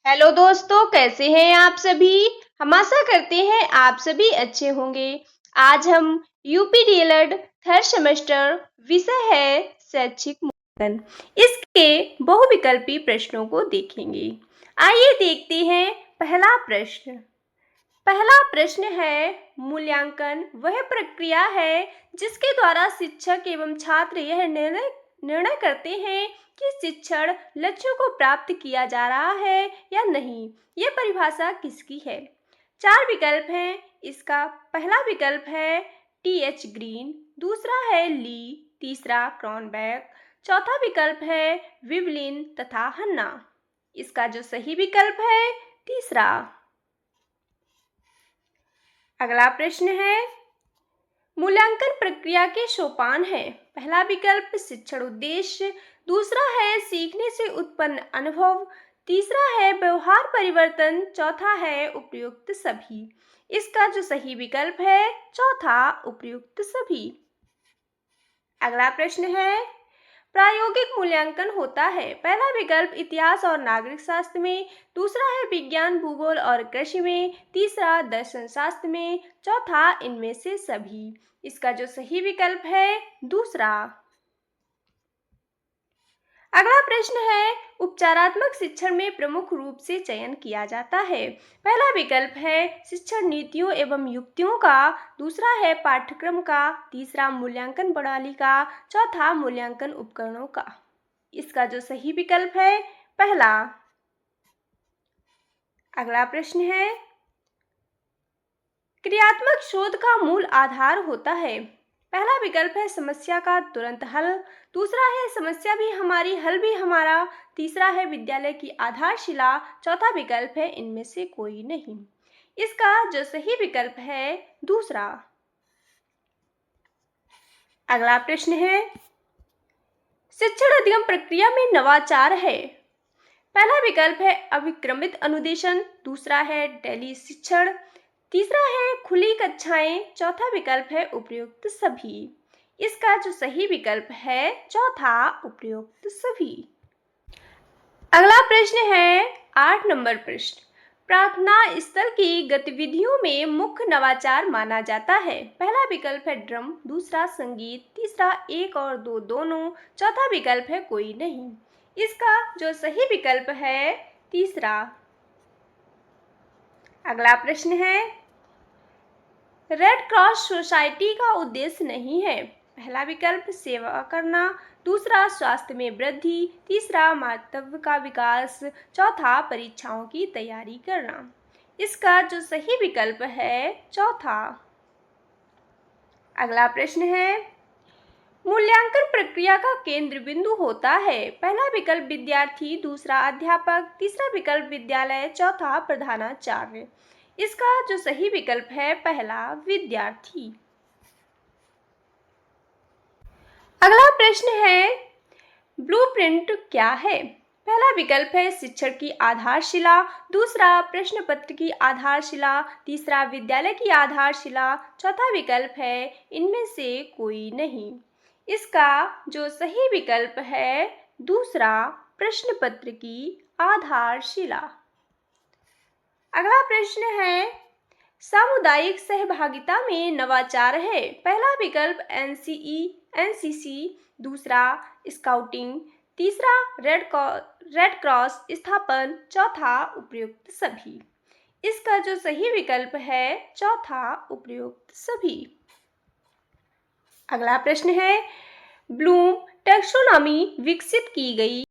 Hello दोस्तों, कैसे हैं आप सभी। हम आशा करते हैं आप सभी अच्छे होंगे। आज हम यूपी डीएलएड थर्ड सेमेस्टर विषय है शैक्षिक मूल्यांकन, इसके बहुविकल्पी प्रश्नों को देखेंगे। आइए देखते हैं पहला प्रश्न है, मूल्यांकन वह प्रक्रिया है जिसके द्वारा शिक्षक एवं छात्र यह निर्णय करते हैं कि शिक्षण लक्ष्यों को प्राप्त किया जा रहा है या नहीं। यह परिभाषा किसकी है। 4 विकल्प हैं। इसका पहला विकल्प है टी.एच. ग्रीन, दूसरा है ली, तीसरा क्रॉनबैक, चौथा विकल्प है विवलिन तथा हन्ना। इसका जो सही विकल्प है तीसरा। अगला प्रश्न है, मूल्यांकन प्रक्रिया के सोपान है। पहला विकल्प शिक्षण उद्देश्य, दूसरा है सीखने से उत्पन्न अनुभव, तीसरा है व्यवहार परिवर्तन, चौथा है उपयुक्त सभी। इसका जो सही विकल्प है चौथा, उपयुक्त सभी। अगला प्रश्न है, प्रायोगिक मूल्यांकन होता है। पहला विकल्प इतिहास और नागरिक शास्त्र में, दूसरा है विज्ञान भूगोल और कृषि में, तीसरा दर्शन शास्त्र में, चौथा इनमें से सभी। इसका जो सही विकल्प है दूसरा। अगला प्रश्न है, उपचारात्मक शिक्षण में प्रमुख रूप से चयन किया जाता है। पहला विकल्प है शिक्षण नीतियों एवं युक्तियों का, दूसरा है पाठ्यक्रम का, तीसरा मूल्यांकन प्रणाली का, चौथा मूल्यांकन उपकरणों का। इसका जो सही विकल्प है पहला। अगला प्रश्न है, क्रियात्मक शोध का मूल आधार होता है। पहला विकल्प है समस्या का तुरंत हल, दूसरा है समस्या भी हमारी हल भी हमारा, तीसरा है विद्यालय की आधारशिला, चौथा विकल्प है इनमें से कोई नहीं। इसका जो सही विकल्प है दूसरा। अगला प्रश्न है, शिक्षण अधिगम प्रक्रिया में नवाचार है। पहला विकल्प है अभिक्रमित अनुदेशन, दूसरा है टेली शिक्षण, तीसरा है खुली कक्षाएं, चौथा विकल्प है उपयुक्त सभी। इसका जो सही विकल्प है चौथा, उपयुक्त सभी। अगला प्रश्न है 8 नंबर प्रश्न, प्रार्थना स्थल की गतिविधियों में मुख्य नवाचार माना जाता है। पहला विकल्प है ड्रम, दूसरा संगीत, तीसरा 1 और 2 दोनों, चौथा विकल्प है कोई नहीं। इसका जो सही विकल्प है तीसरा। अगला प्रश्न है, रेड क्रॉस सोसाइटी का उद्देश्य नहीं है। पहला विकल्प सेवा करना, दूसरा स्वास्थ्य में वृद्धि, तीसरा मातृत्व का विकास, चौथा परीक्षाओं की तैयारी करना। इसका जो सही विकल्प है चौथा। अगला प्रश्न है, मूल्यांकन प्रक्रिया का केंद्र बिंदु होता है। पहला विकल्प विद्यार्थी, दूसरा अध्यापक, तीसरा विकल्प विद्यालय, चौथा प्रधानाचार्य। इसका जो सही विकल्प है पहला, विद्यार्थी। अगला प्रश्न है, ब्लूप्रिंट क्या है। पहला विकल्प है शिक्षण की आधारशिला, दूसरा प्रश्न पत्र की आधारशिला, तीसरा विद्यालय की आधारशिला, चौथा विकल्प है इनमें से कोई नहीं। इसका जो सही विकल्प है दूसरा, प्रश्न पत्र की आधारशिला। अगला प्रश्न है, सामुदायिक सहभागिता में नवाचार है। पहला विकल्प एनसीसी, दूसरा स्काउटिंग, तीसरा रेड क्रॉस स्थापन, चौथा उपयुक्त सभी। इसका जो सही विकल्प है चौथा, उपयुक्त सभी। अगला प्रश्न है, ब्लूम टैक्सोनॉमी विकसित की गई।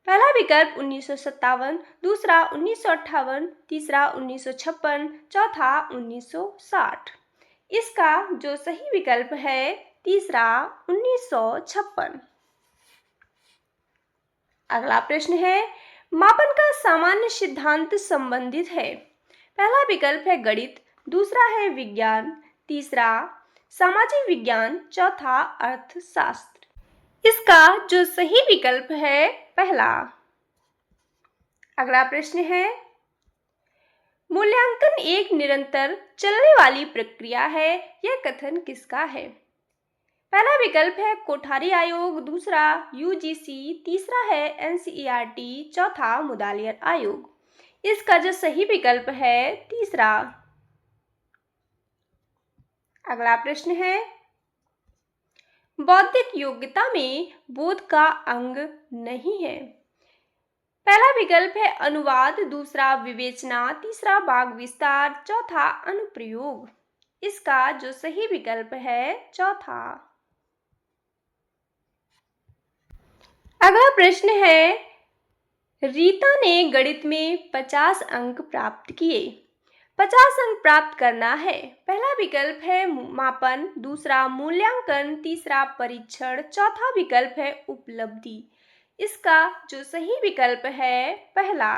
पहला विकल्प 1957, दूसरा 1958, तीसरा 1956, चौथा 1960। इसका जो सही विकल्प है तीसरा, 1956। अगला प्रश्न है, मापन का सामान्य सिद्धांत संबंधित है। पहला विकल्प है गणित, दूसरा है विज्ञान, तीसरा सामाजिक विज्ञान, चौथा अर्थशास्त्र। इसका जो सही विकल्प है पहला। अगला प्रश्न है, मूल्यांकन एक निरंतर चलने वाली प्रक्रिया है, यह कथन किसका है। पहला विकल्प है कोठारी आयोग, दूसरा यूजीसी, तीसरा है एनसीईआरटी, चौथा मुदालियर आयोग। इसका जो सही विकल्प है तीसरा। अगला प्रश्न है, बौद्धिक योग्यता में बोध का अंग नहीं है। पहला विकल्प है अनुवाद, दूसरा विवेचना, तीसरा वाक् विस्तार, चौथा अनुप्रयोग। इसका जो सही विकल्प है चौथा। अगला प्रश्न है, रीता ने गणित में 50 अंक प्राप्त किए। 50 अंक प्राप्त करना है। पहला विकल्प है मापन, दूसरा मूल्यांकन, तीसरा परीक्षण, चौथा विकल्प है उपलब्धि। इसका जो सही विकल्प है पहला।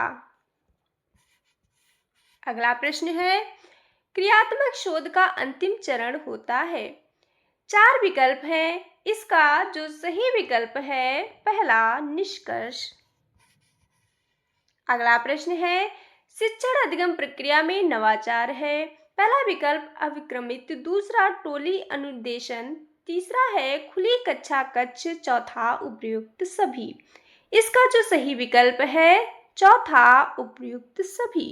अगला प्रश्न है, क्रियात्मक शोध का अंतिम चरण होता है। 4 विकल्प हैं। इसका जो सही विकल्प है पहला निष्कर्ष। अगला प्रश्न है, शिक्षण अधिगम प्रक्रिया में नवाचार है। पहला विकल्प अविक्रमित, दूसरा टोली अनुदेशन, तीसरा है खुली कक्षा कक्ष, चौथा उपयुक्त सभी। इसका जो सही विकल्प है चौथा उपयुक्त सभी।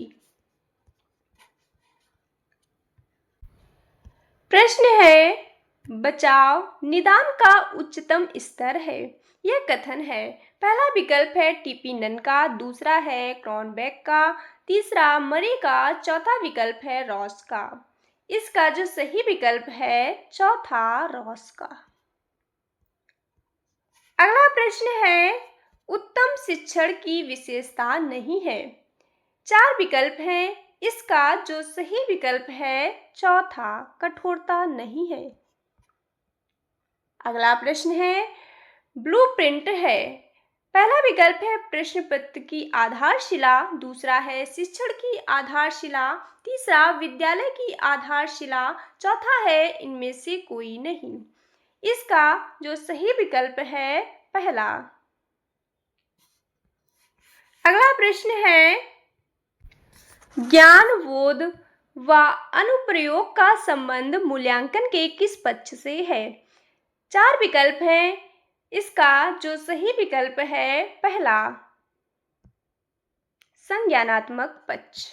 प्रश्न है, बचाव निदान का उच्चतम स्तर है। यह कथन है। पहला विकल्प है टीपी नन का, दूसरा है क्रॉनबेक का, तीसरा मरे का, चौथा विकल्प है रॉस का। इसका जो सही विकल्प है चौथा रॉस का। अगला प्रश्न है, उत्तम शिक्षण की विशेषता नहीं है। 4 विकल्प हैं। इसका जो सही विकल्प है चौथा कठोरता नहीं है। अगला प्रश्न है, ब्लूप्रिंट है। पहला विकल्प है प्रश्न पत्र की आधारशिला, दूसरा है शिक्षण की आधारशिला, तीसरा विद्यालय की आधारशिला, चौथा है इनमें से कोई नहीं। इसका जो सही विकल्प है पहला। अगला प्रश्न है, ज्ञानबोध व अनुप्रयोग का संबंध मूल्यांकन के किस पक्ष से है। 4 विकल्प हैं। इसका जो सही विकल्प है पहला संज्ञानात्मक पक्ष।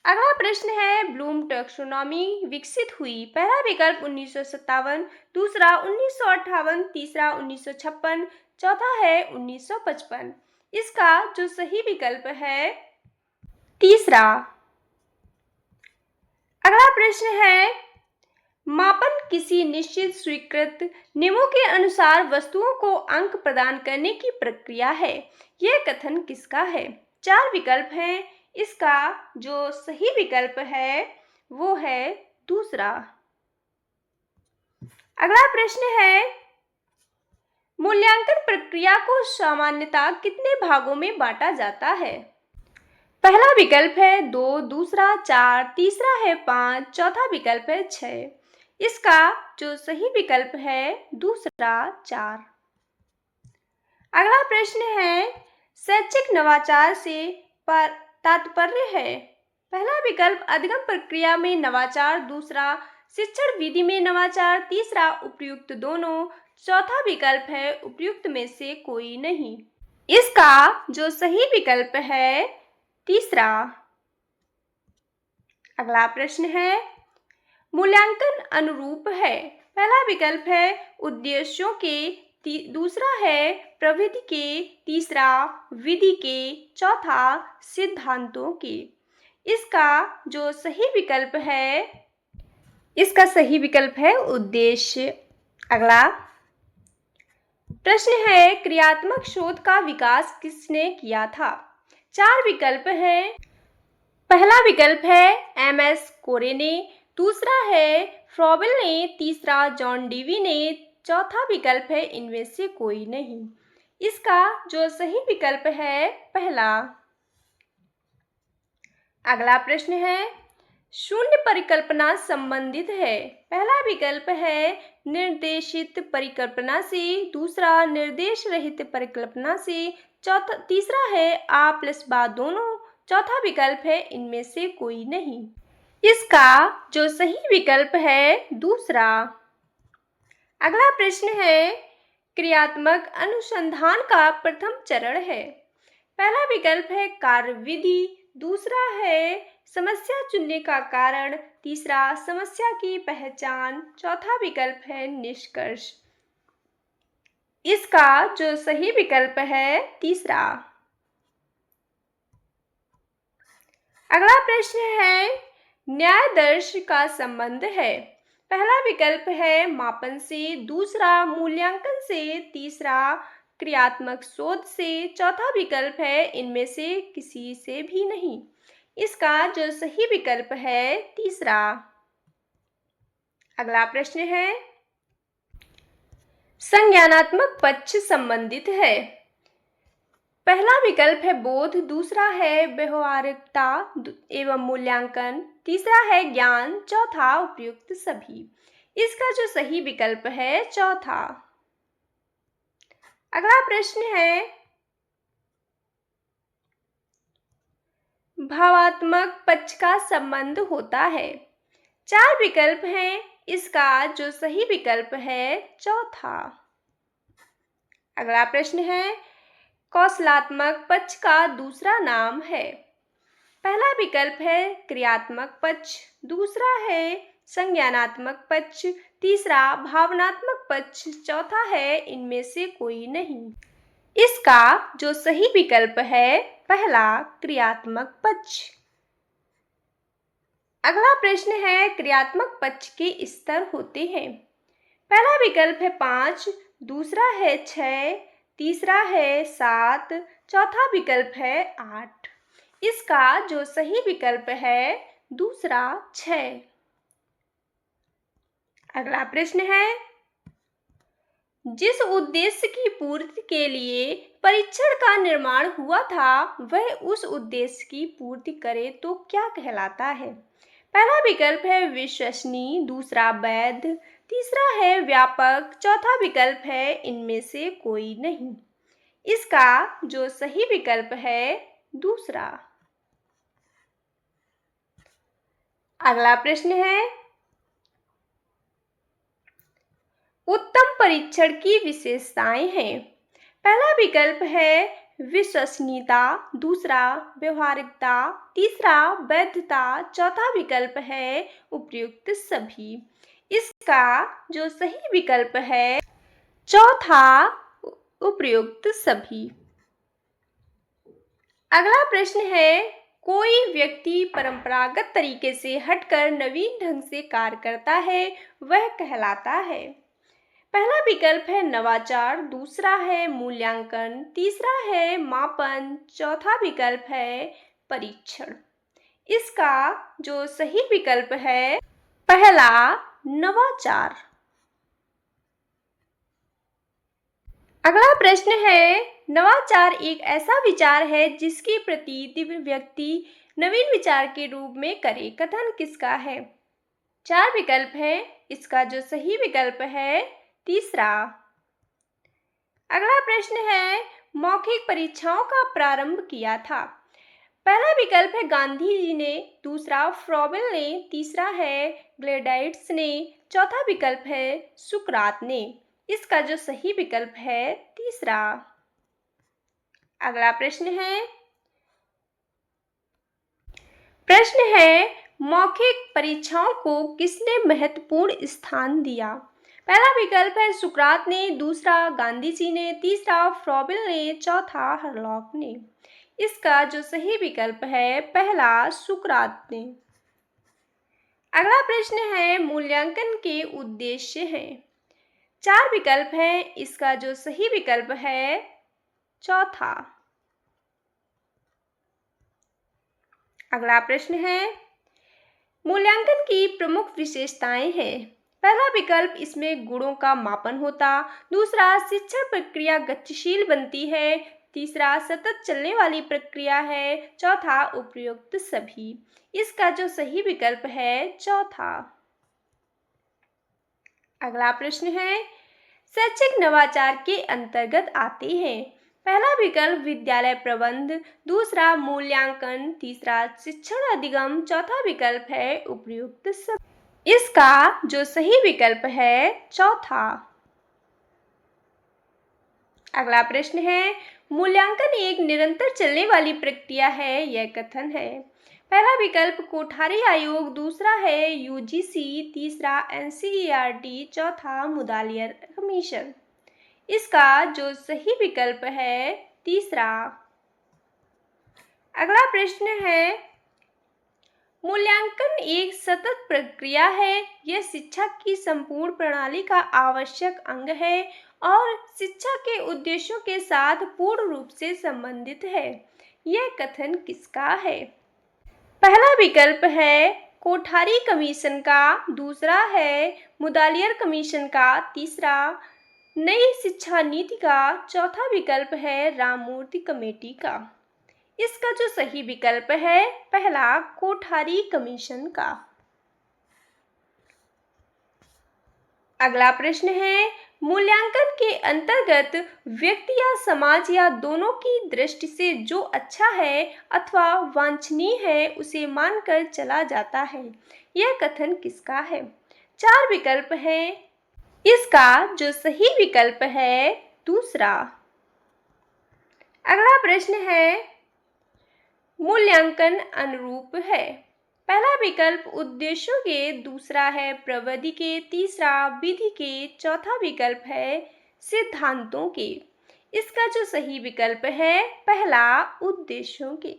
अगला प्रश्न है, ब्लूम टैक्सोनॉमी विकसित हुई। पहला विकल्प 1957, दूसरा 1958, तीसरा 1956, चौथा है 1955। इसका जो सही विकल्प है तीसरा। अगला प्रश्न है, मापन किसी निश्चित स्वीकृत नियमों के अनुसार वस्तुओं को अंक प्रदान करने की प्रक्रिया है। यह कथन किसका है। 4 विकल्प हैं। इसका जो सही विकल्प है वो है दूसरा। अगला प्रश्न है, मूल्यांकन प्रक्रिया को सामान्यतः कितने भागों में बांटा जाता है। पहला विकल्प है 2, दूसरा 4, तीसरा है 5, चौथा विकल्प है 6। इसका जो सही विकल्प है दूसरा 4। अगला प्रश्न है, शैक्षिक नवाचार से पर तात्पर्य है। पहला विकल्प अधिगम प्रक्रिया में नवाचार, दूसरा शिक्षण विधि में नवाचार, तीसरा उपयुक्त दोनों, चौथा विकल्प है उपयुक्त में से कोई नहीं। इसका जो सही विकल्प है तीसरा। अगला प्रश्न है, मूल्यांकन अनुरूप है। पहला विकल्प है उद्देश्यों के, दूसरा है प्रविधि के, तीसरा विधि के, चौथा सिद्धांतों के। इसका जो सही विकल्प है इसका सही विकल्प है उद्देश्य। अगला प्रश्न है, क्रियात्मक शोध का विकास किसने किया था। 4 विकल्प हैं। पहला विकल्प है एमएस कोरे ने, दूसरा है फ्रॉबेल ने, तीसरा जॉन डीवी ने, चौथा विकल्प है इनमें से कोई नहीं। इसका जो सही विकल्प है पहला। अगला प्रश्न है, शून्य परिकल्पना संबंधित है। पहला विकल्प है निर्देशित परिकल्पना से, दूसरा निर्देश रहित परिकल्पना से, तीसरा है आ प्लस बा दोनों, चौथा विकल्प है इनमें से कोई नहीं। इसका जो सही विकल्प है दूसरा। अगला प्रश्न है, क्रियात्मक अनुसंधान का प्रथम चरण है। पहला विकल्प है कार्यविधि, दूसरा है समस्या चुनने का कारण, तीसरा समस्या की पहचान, चौथा विकल्प है निष्कर्ष। इसका जो सही विकल्प है तीसरा। अगला प्रश्न है न्यायादर्श का संबंध है। पहला विकल्प है मापन से, दूसरा मूल्यांकन से, तीसरा क्रियात्मक शोध से, चौथा विकल्प है इनमें से किसी से भी नहीं। इसका जो सही विकल्प है तीसरा। अगला प्रश्न है संज्ञानात्मक पक्ष संबंधित है। पहला विकल्प है बोध, दूसरा है व्यवहारिकता एवं मूल्यांकन, तीसरा है ज्ञान, चौथा उपयुक्त सभी। इसका जो सही विकल्प है चौथा। अगला प्रश्न है भावात्मक पक्ष का संबंध होता है। चार विकल्प हैं, इसका जो सही विकल्प है चौथा। अगला प्रश्न है कौशलात्मक पक्ष का दूसरा नाम है। पहला विकल्प है क्रियात्मक पक्ष, दूसरा है संज्ञानात्मक पक्ष, तीसरा भावनात्मक पक्ष, चौथा है इनमें से कोई नहीं। इसका जो सही विकल्प है पहला क्रियात्मक पक्ष। अगला प्रश्न है क्रियात्मक पक्ष के स्तर होते हैं। पहला विकल्प है 5, दूसरा है 6, तीसरा है 7, चौथा विकल्प है 8। इसका जो सही विकल्प है दूसरा 6। अगला प्रश्न है जिस उद्देश्य की पूर्ति के लिए परीक्षण का निर्माण हुआ था वह उस उद्देश्य की पूर्ति करे तो क्या कहलाता है। पहला विकल्प है विश्वसनीय, दूसरा वैध, तीसरा है व्यापक, चौथा विकल्प है इनमें से कोई नहीं। इसका जो सही विकल्प है दूसरा। अगला प्रश्न है उत्तम परीक्षण की विशेषताएं हैं। पहला विकल्प है विश्वसनीयता, दूसरा व्यवहारिकता, तीसरा वैधता, चौथा विकल्प है उपयुक्त सभी। इसका जो सही विकल्प है चौथा उपयुक्त सभी। अगला प्रश्न है कोई व्यक्ति परंपरागत तरीके से हटकर नवीन ढंग से कार्य करता है वह कहलाता है। पहला विकल्प है नवाचार, दूसरा है मूल्यांकन, तीसरा है मापन, चौथा विकल्प है परीक्षण। इसका जो सही विकल्प है पहला नवाचार। अगला प्रश्न है नवाचार एक ऐसा विचार है जिसकी प्रतीति व्यक्ति नवीन विचार के रूप में करे। कथन किसका है। 4 विकल्प है, इसका जो सही विकल्प है तीसरा। अगला प्रश्न है मौखिक परीक्षाओं का प्रारंभ किया था। पहला विकल्प है गांधी जी ने, दूसरा फ्रॉबेल ने, तीसरा है ग्लेडाइट्स ने, चौथा विकल्प है सुकरात ने। इसका जो सही विकल्प है तीसरा। अगला प्रश्न है मौखिक परीक्षाओं को किसने महत्वपूर्ण स्थान दिया। पहला विकल्प है सुकरात ने, दूसरा गांधी जी ने, तीसरा फ्रॉबेल ने, चौथा हरलॉक ने। इसका जो सही विकल्प है पहला सुकरात ने। अगला प्रश्न है मूल्यांकन के उद्देश्य हैं। 4 विकल्प है, इसका जो सही विकल्प है चौथा। अगला प्रश्न है मूल्यांकन की प्रमुख विशेषताएं हैं। पहला विकल्प इसमें गुणों का मापन होता, दूसरा शिक्षण प्रक्रिया गतिशील बनती है, तीसरा सतत चलने वाली प्रक्रिया है, चौथा उपयुक्त सभी। इसका जो सही विकल्प है चौथा। अगला प्रश्न है शैक्षिक नवाचार के अंतर्गत आते हैं। पहला विकल्प विद्यालय प्रबंध, दूसरा मूल्यांकन, तीसरा शिक्षण अधिगम, चौथा विकल्प है उपयुक्त सभी। इसका जो सही विकल्प है चौथा। अगला प्रश्न है मूल्यांकन एक निरंतर चलने वाली प्रक्रिया है, यह कथन है। पहला विकल्प कोठारी आयोग, दूसरा है यूजीसी, तीसरा एनसीईआरटी, चौथा मुदालियर कमीशन। इसका जो सही विकल्प है तीसरा। अगला प्रश्न है, मूल्यांकन एक सतत प्रक्रिया है। यह शिक्षा की संपूर्ण प्रणाली का आवश्यक अंग है और शिक्षा के उद्देश्यों के साथ पूर्ण रूप से संबंधित है। यह कथन किसका है? पहला विकल्प है कोठारी कमीशन का, दूसरा है मुदालियर कमीशन का, तीसरा नई शिक्षा नीति का, चौथा विकल्प है राममूर्ति कमेटी का। इसका जो सही विकल्प है पहला, कोठारी कमीशन का। अगला प्रश्न है, मूल्यांकन के अंतर्गत व्यक्ति या समाज या दोनों की दृष्टि से जो अच्छा है अथवा वांछनीय है उसे मानकर चला जाता है। यह कथन किसका है? 4 विकल्प हैं। इसका जो सही विकल्प है दूसरा। अगला प्रश्न है, मूल्यांकन अनुरूप है। पहला विकल्प उद्देश्यों के, दूसरा है प्रविधि के, तीसरा विधि के, चौथा विकल्प है सिद्धांतों के। इसका जो सही विकल्प है पहला, उद्देश्यों के।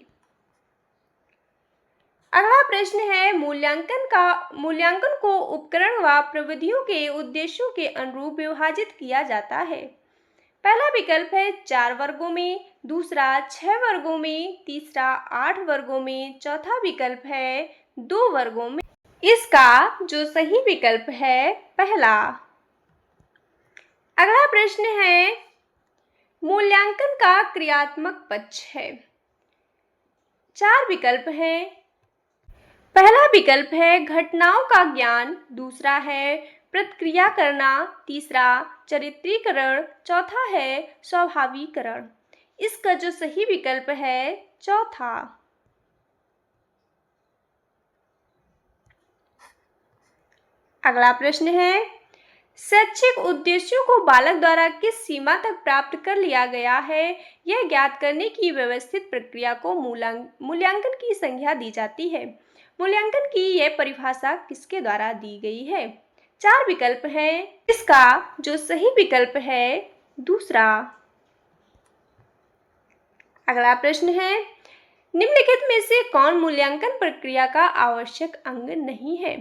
अगला प्रश्न है, मूल्यांकन को उपकरण व प्रविधियों के उद्देश्यों के अनुरूप विभाजित किया जाता है। पहला विकल्प है 4 वर्गों में, दूसरा 6 वर्गों में, तीसरा 8 वर्गों में, चौथा विकल्प है 2 वर्गों में। इसका जो सही विकल्प है पहला। अगला प्रश्न है, मूल्यांकन का क्रियात्मक पक्ष है। 4 विकल्प हैं। पहला विकल्प है घटनाओं का ज्ञान, दूसरा है प्रतिक्रिया करना, तीसरा चरित्रीकरण, चौथा है स्वाभाविकरण। इसका जो सही विकल्प है चौथा। अगला प्रश्न है, शैक्षिक उद्देश्यों को बालक द्वारा किस सीमा तक प्राप्त कर लिया गया है, यह ज्ञात करने की व्यवस्थित प्रक्रिया को मूल्यांकन की संज्ञा दी जाती है। मूल्यांकन की यह परिभाषा किसके द्वारा दी गई है? 4 विकल्प हैं। इसका जो सही विकल्प है दूसरा। अगला प्रश्न है, निम्नलिखित में से कौन मूल्यांकन प्रक्रिया का आवश्यक अंग नहीं है?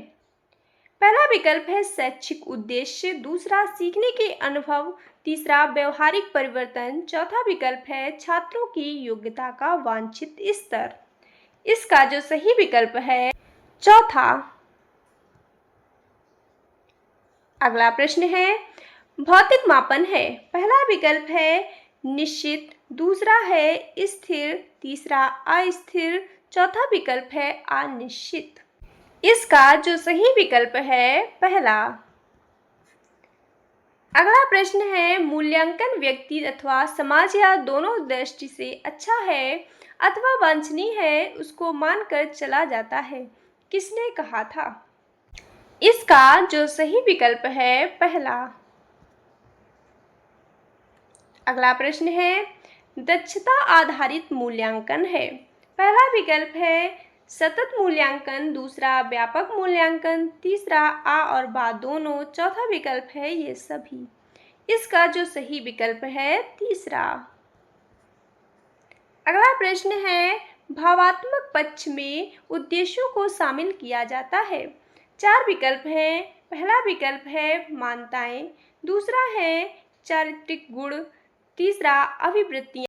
पहला विकल्प है शैक्षिक उद्देश्य, दूसरा सीखने के अनुभव, तीसरा व्यवहारिक परिवर्तन, चौथा विकल्प है छात्रों की योग्यता का वांछित स्तर। इसका जो सही विकल्प है चौथा। अगला प्रश्न है, भौतिक मापन है। पहला विकल्प है निश्चित, दूसरा है स्थिर, तीसरा अस्थिर, चौथा विकल्प है अनिश्चित। इसका जो सही विकल्प है पहला। अगला प्रश्न है, मूल्यांकन व्यक्ति अथवा समाज या दोनों दृष्टि से अच्छा है अथवा वांछनीय है उसको मानकर चला जाता है। किसने कहा था? इसका जो सही विकल्प है पहला। अगला प्रश्न है, दक्षता आधारित मूल्यांकन है। पहला विकल्प है सतत मूल्यांकन, दूसरा व्यापक मूल्यांकन, तीसरा आ और बा दोनों, चौथा विकल्प है ये सभी। इसका जो सही विकल्प है तीसरा। अगला प्रश्न है, भावात्मक पक्ष में उद्देश्यों को शामिल किया जाता है। 4 विकल्प हैं। पहला विकल्प है मान्यताएं, दूसरा है चारित्रिक गुण, तीसरा अभिवृत्तियां,